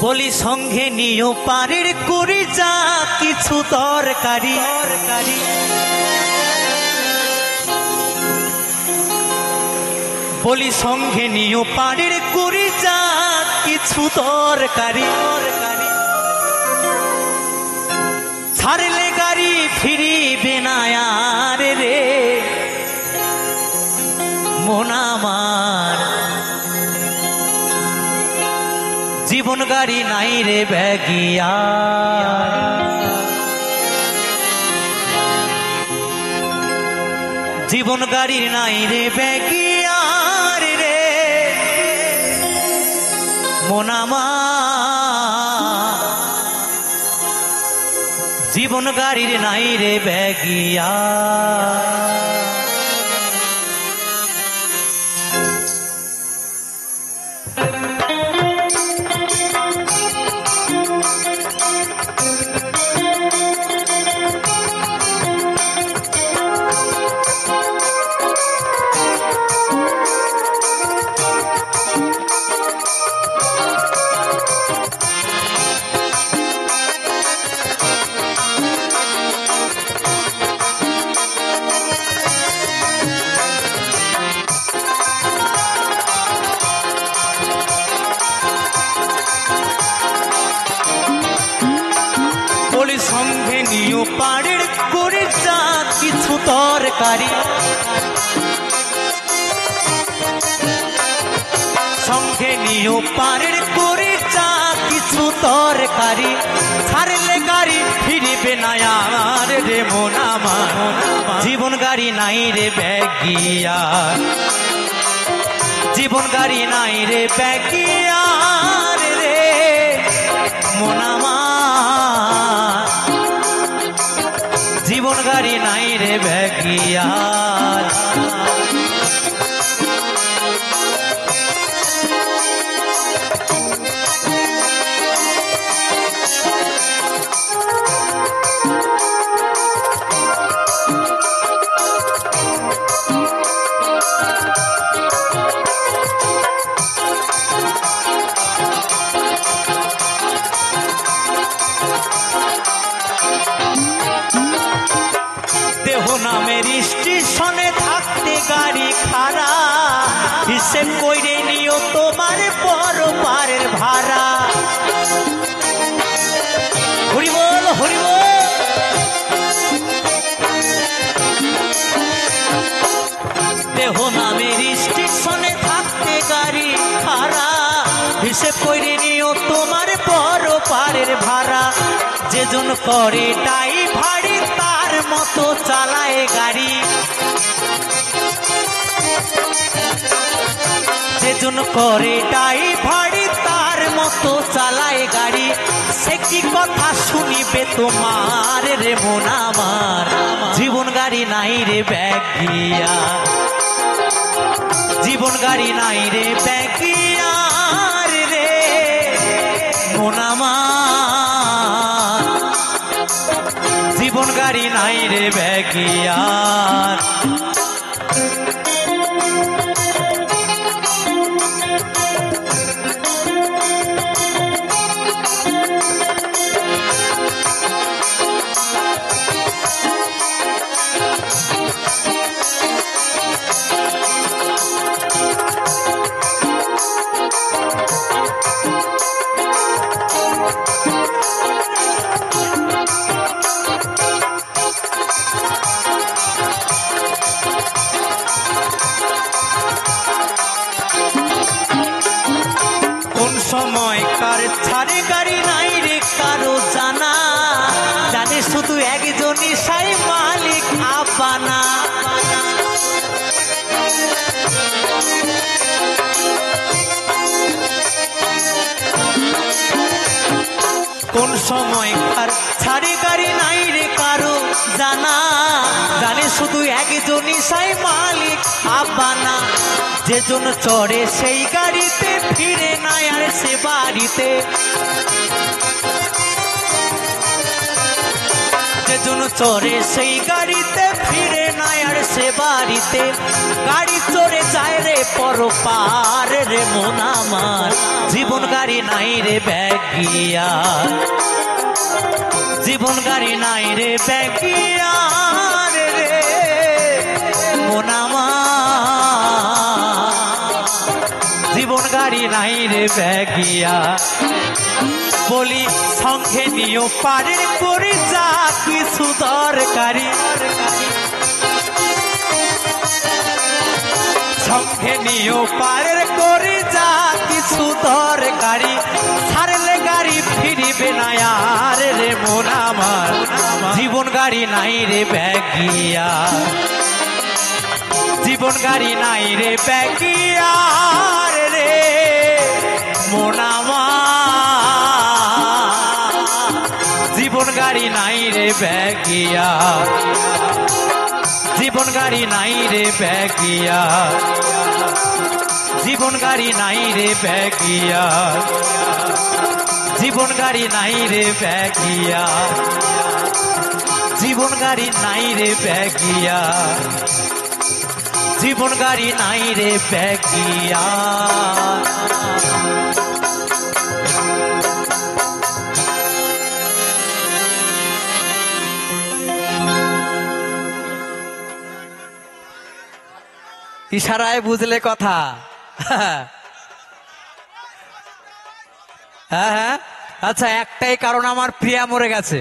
বলি সঙ্গে নিও পারের করি যা কিছু তরকারি, বলি সঙ্গে নিও পারের করি যা কিছু তরকারি, ছাড়লে গাড়ি ফিরিবে না আর রে মন আমার, জীবন গাড়ি নাই রে ব্যাগিয়া, জীবন গাড়ি নাই রে ব্যাগিয়া রে মন আমার, জীবন গাড়ির নাই রে ব্যাগিয়া। সঙ্গে নিও পাড়ের করে যা কিছু তরকারি, সঙ্গে নিও পাড়ের করে যা কিছু তরকারি, ছাড়লে গাড়ি ফিরিবে না আর রে মন আমার, জীবন গাড়ি নাই রে ব্যাগিয়া, জীবন গাড়ি নাই রে ব্যাগিয়া রে মন আমার, জীবন গাড়ি নাই রে ব্যাগিয়া। নামের স্টেশনে থাকতে গাড়ি খাড়া, হিসেব কইরে নিও তোমার বড় পারের ভাড়া, হরি বল হরি বল। দেহ নামের স্টেশনে থাকতে গাড়ি খাড়া, হিসেব কইরে নিও তোমার বড় পারের ভাড়া, যেজন করে তাই ভাড়ি তার মতো চালায় গাড়ি, যেজন করে তাই ভাড়ি তার মতো চালায় গাড়ি, সে কি কথা শুনিবে তোমার রে মন আমার, জীবন গাড়ি নাই রে ব্যাগিয়া, জীবন গাড়ি নাই রে ব্যাগিয়া রে মন আমার, জীবন গাড়ি নাই রে ব্যাগিয়া। সময় কার ছাড়ে গাড়ি নাই রে কারো জানা, জানে শুধু একজনই সাই মালিক আপানা, কোন সময় কার ছাড়ে গাড়ি নাই রে কারো জানা, জানে শুধু একজনই সাই মালিক আপানা, যেজন চড়ে সেই গাড়িতে ফিরে না আর সে বাড়িতে, যেজন চড়ে সেই গাড়িতে, ফিরে নাই আর সে বাড়িতে। গাড়ি চড়ে যায় রে পরপার রে মন আমার, জীবন গাড়ি নাই রে ব্যাগিয়া, জীবন গাড়ি নাই রে ব্যাগিয়া রে মন আমার, জীবন গাড়ি নাই রে ব্যাগিয়া। বলি সঙ্গে নিও পারের করে যা কিছু দরকারি, সঙ্গে নিও পারের করে যা কিছু দরকারি। ছাড়লে গাড়ি ফিরিবে না আর রে মন আমার, জীবন গাড়ি নাই রে ব্যাগিয়া, জীবন গাড়ি নাই রে ব্যাগিয়া রে মন আমার, জীবন গাড়ি নাই রে ব্যাগিয়া, জীবন গাড়ি নাই রে ব্যাগিয়া, জীবন গাড়ি নাই রে ব্যাগিয়া, জীবন গাড়ি নাই রে ব্যাগিয়া, জীবন গাড়ি নাই রে ব্যাগিয়া, জীবন গাড়ি নাই রে ব্যাগিয়া। ইশারায় বুঝলে কথা। হ্যাঁ হ্যাঁ, আচ্ছা একটাই কারণ, আমার প্রিয়া মরে গেছে।